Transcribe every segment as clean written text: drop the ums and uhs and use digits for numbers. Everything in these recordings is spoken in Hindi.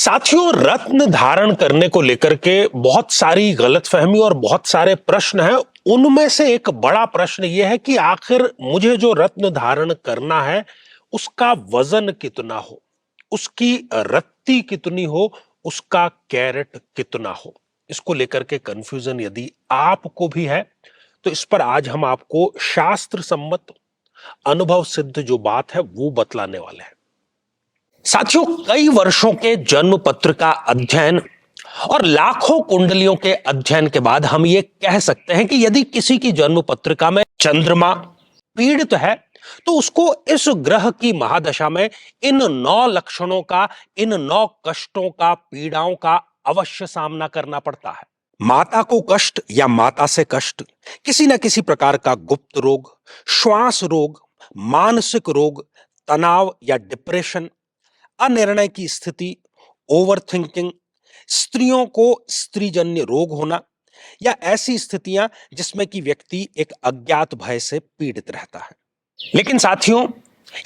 साथियों, रत्न धारण करने को लेकर के बहुत सारी गलतफहमी और बहुत सारे प्रश्न हैं। उनमें से एक बड़ा प्रश्न यह है कि आखिर मुझे जो रत्न धारण करना है उसका वजन कितना हो, उसकी रत्ती कितनी हो, उसका कैरेट कितना हो। इसको लेकर के कंफ्यूजन यदि आपको भी है तो इस पर आज हम आपको शास्त्र सम्मत अनुभव सिद्ध जो बात है वो बतलाने वाले हैं। साथियों, कई वर्षों के जन्म पत्र का अध्ययन और लाखों कुंडलियों के अध्ययन के बाद हम ये कह सकते हैं कि यदि किसी की जन्म पत्रिका में चंद्रमा पीड़ित है तो उसको इस ग्रह की महादशा में इन 9 लक्षणों का, इन 9 कष्टों का, पीड़ाओं का अवश्य सामना करना पड़ता है। माता को कष्ट या माता से कष्ट, किसी न किसी प्रकार का गुप्त रोग, श्वास रोग, मानसिक रोग, तनाव या डिप्रेशन, अनिर्णय की स्थिति, ओवर थिंकिंग, स्त्रियों को स्त्रीजन्य रोग होना या ऐसी स्थितियां जिसमें कि व्यक्ति एक अज्ञात भय से पीड़ित रहता है। लेकिन साथियों,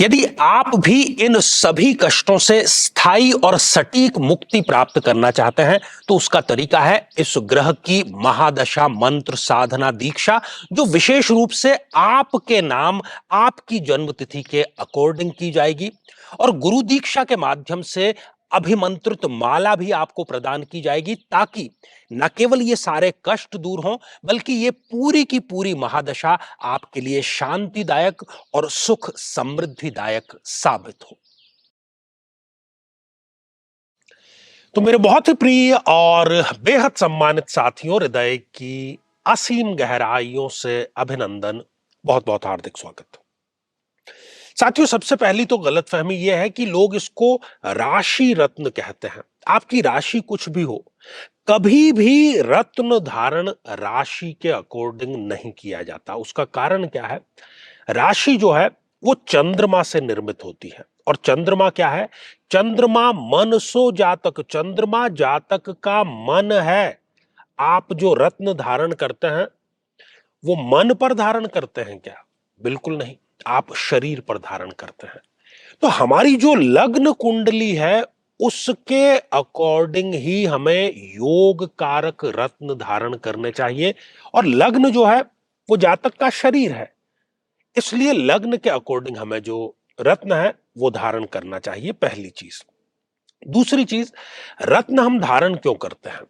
यदि आप भी इन सभी कष्टों से स्थायी और सटीक मुक्ति प्राप्त करना चाहते हैं तो उसका तरीका है इस ग्रह की महादशा मंत्र साधना दीक्षा, जो विशेष रूप से आपके नाम, आपकी जन्मतिथि के अकॉर्डिंग की जाएगी। और गुरु दीक्षा के माध्यम से अभिमंत्रित माला भी आपको प्रदान की जाएगी ताकि न केवल ये सारे कष्ट दूर हों बल्कि ये पूरी की पूरी महादशा आपके लिए शांतिदायक और सुख समृद्धिदायक साबित हो। तो मेरे बहुत ही प्रिय और बेहद सम्मानित साथियों, हृदय की असीम गहराइयों से अभिनंदन, बहुत बहुत हार्दिक स्वागत। साथियों, सबसे पहली तो गलतफहमी यह है कि लोग इसको राशि रत्न कहते हैं। आपकी राशि कुछ भी हो, कभी भी रत्न धारण राशि के अकॉर्डिंग नहीं किया जाता। उसका कारण क्या है? राशि जो है वो चंद्रमा से निर्मित होती है और चंद्रमा क्या है? चंद्रमा मनसो जातक, चंद्रमा जातक का मन है। आप जो रत्न धारण करते हैं वो मन पर धारण करते हैं क्या? बिल्कुल नहीं, आप शरीर पर धारण करते हैं। तो हमारी जो लग्न कुंडली है उसके अकॉर्डिंग ही हमें योग कारक रत्न धारण करने चाहिए। और लग्न जो है वो जातक का शरीर है, इसलिए लग्न के अकॉर्डिंग हमें जो रत्न है वो धारण करना चाहिए, पहली चीज। दूसरी चीज, रत्न हम धारण क्यों करते हैं?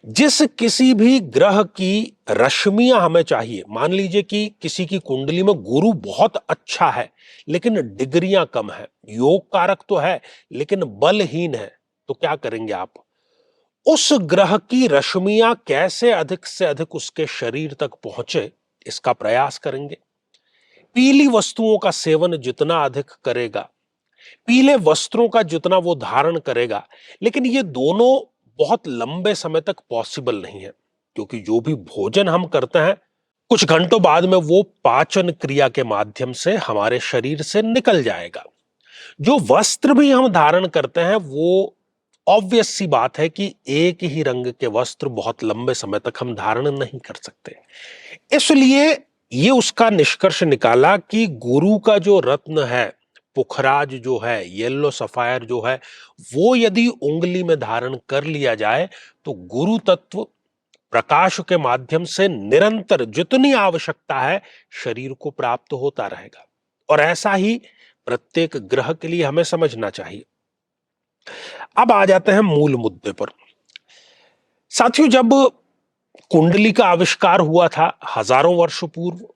जिस किसी भी ग्रह की रश्मियां हमें चाहिए, मान लीजिए कि किसी की कुंडली में गुरु बहुत अच्छा है लेकिन डिग्रियां कम है, योग कारक तो है लेकिन बलहीन है, तो क्या करेंगे आप? उस ग्रह की रश्मियां कैसे अधिक से अधिक उसके शरीर तक पहुंचे इसका प्रयास करेंगे। पीली वस्तुओं का सेवन जितना अधिक करेगा, पीले वस्त्रों का जितना वो धारण करेगा, लेकिन ये दोनों बहुत लंबे समय तक पॉसिबल नहीं है, क्योंकि जो भी भोजन हम करते हैं कुछ घंटों बाद में वो पाचन क्रिया के माध्यम से हमारे शरीर से निकल जाएगा। जो वस्त्र भी हम धारण करते हैं वो ऑब्वियस सी बात है कि एक ही रंग के वस्त्र बहुत लंबे समय तक हम धारण नहीं कर सकते। इसलिए ये उसका निष्कर्ष निकाला कि गुरु का जो रत्न है, पुखराज जो है, येलो सफायर जो है, वो यदि उंगली में धारण कर लिया जाए तो गुरु तत्व प्रकाश के माध्यम से निरंतर जितनी आवश्यकता है शरीर को प्राप्त होता रहेगा। और ऐसा ही प्रत्येक ग्रह के लिए हमें समझना चाहिए। अब आ जाते हैं मूल मुद्दे पर। साथियों, जब कुंडली का आविष्कार हुआ था हजारों वर्ष पूर्व,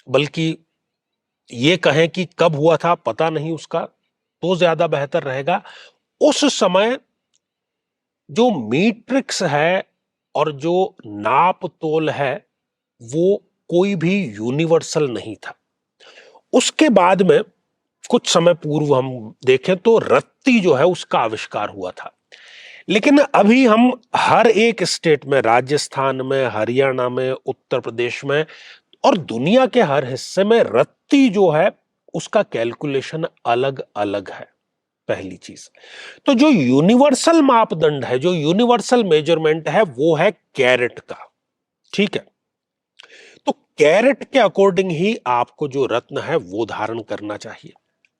बल्कि ये कहें कि कब हुआ था पता नहीं उसका, तो ज्यादा बेहतर रहेगा। उस समय जो मीट्रिक्स है और जो नाप तोल है वो कोई भी यूनिवर्सल नहीं था। उसके बाद में कुछ समय पूर्व हम देखें तो रत्ती जो है उसका आविष्कार हुआ था। लेकिन अभी हम हर एक स्टेट में, राजस्थान में, हरियाणा में, उत्तर प्रदेश में और दुनिया के हर हिस्से में रत्ती जो है उसका कैलकुलेशन अलग अलग है, पहली चीज। तो जो यूनिवर्सल मापदंड है, जो यूनिवर्सल मेजरमेंट है वो है कैरेट का। ठीक है, तो कैरेट के अकॉर्डिंग ही आपको जो रत्न है वो धारण करना चाहिए।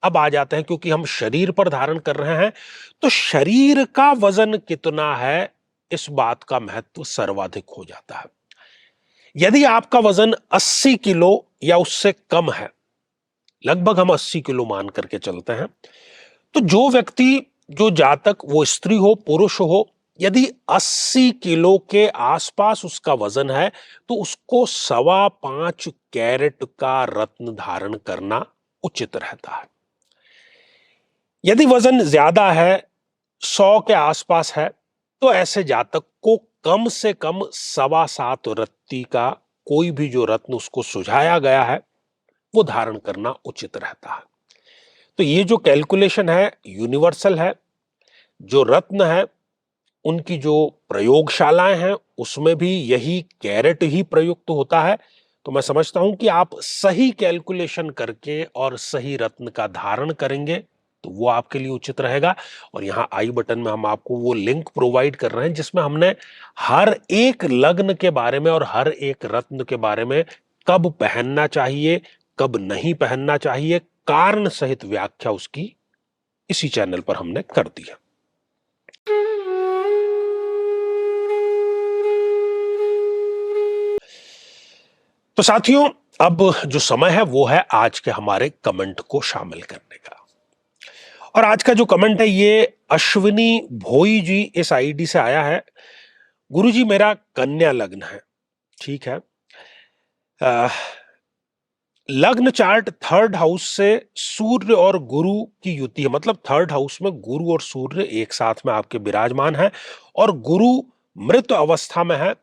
अब आ जाते हैं, क्योंकि हम शरीर पर धारण कर रहे हैं, तो शरीर का वजन कितना है इस बात का महत्व सर्वाधिक हो जाता है। यदि आपका वजन 80 किलो या उससे कम है, लगभग हम 80 किलो मान करके चलते हैं, तो जो व्यक्ति, जो जातक, वो स्त्री हो पुरुष हो, यदि 80 किलो के आसपास उसका वजन है, तो उसको 5.25 कैरेट का रत्न धारण करना उचित रहता है। यदि वजन ज्यादा है, 100 के आसपास है, तो ऐसे जातक को कम से कम 7.25 रत्ती का कोई भी जो रत्न उसको सुझाया गया है वो धारण करना उचित रहता है। तो ये जो कैलकुलेशन है यूनिवर्सल है। जो रत्न है उनकी जो प्रयोगशालाएं हैं उसमें भी यही कैरेट ही प्रयुक्त होता है। तो मैं समझता हूं कि आप सही कैलकुलेशन करके और सही रत्न का धारण करेंगे तो वो आपके लिए उचित रहेगा। और यहां आई बटन में हम आपको वो लिंक प्रोवाइड कर रहे हैं जिसमें हमने हर एक लग्न के बारे में और हर एक रत्न के बारे में, कब पहनना चाहिए, कब नहीं पहनना चाहिए, कारण सहित व्याख्या उसकी इसी चैनल पर हमने कर दी है। तो साथियों, अब जो समय है वो है आज के हमारे कमेंट को शामिल करने का। और आज का जो कमेंट है ये अश्विनी भोई जी इस आईडी से आया है। गुरुजी, मेरा कन्या लग्न है। ठीक है। अह, लग्न चार्ट थर्ड हाउस से सूर्य और गुरु की युति है, मतलब थर्ड हाउस में गुरु और सूर्य एक साथ में आपके विराजमान है और गुरु मृत अवस्था में है।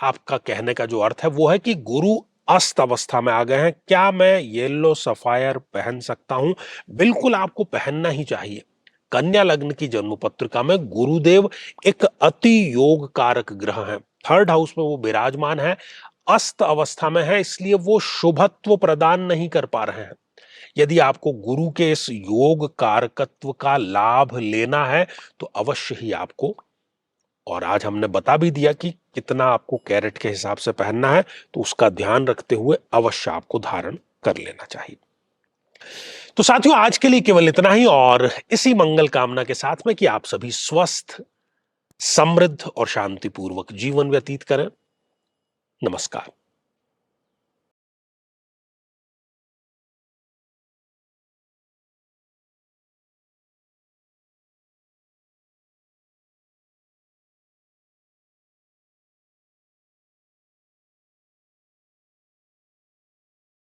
आपका कहने का जो अर्थ है वो है कि गुरु अस्त अवस्था में आ गए हैं। क्या मैं येलो सफायर पहन सकता हूं? बिल्कुल, आपको पहनना ही चाहिए। कन्या लग्न की जन्म पत्रिका में गुरुदेव एक अति योग कारक ग्रह हैं। थर्ड हाउस में वो विराजमान है, अस्त अवस्था में है, इसलिए वो शुभत्व प्रदान नहीं कर पा रहे हैं। यदि आपको गुरु के इस योग कारकत्व का लाभ लेना है तो अवश्य ही आपको, और आज हमने बता भी दिया कि कितना आपको कैरेट के हिसाब से पहनना है, तो उसका ध्यान रखते हुए अवश्य आपको धारण कर लेना चाहिए। तो साथियों, आज के लिए केवल इतना ही, और इसी मंगल कामना के साथ में कि आप सभी स्वस्थ, समृद्ध और शांतिपूर्वक जीवन व्यतीत करें। नमस्कार।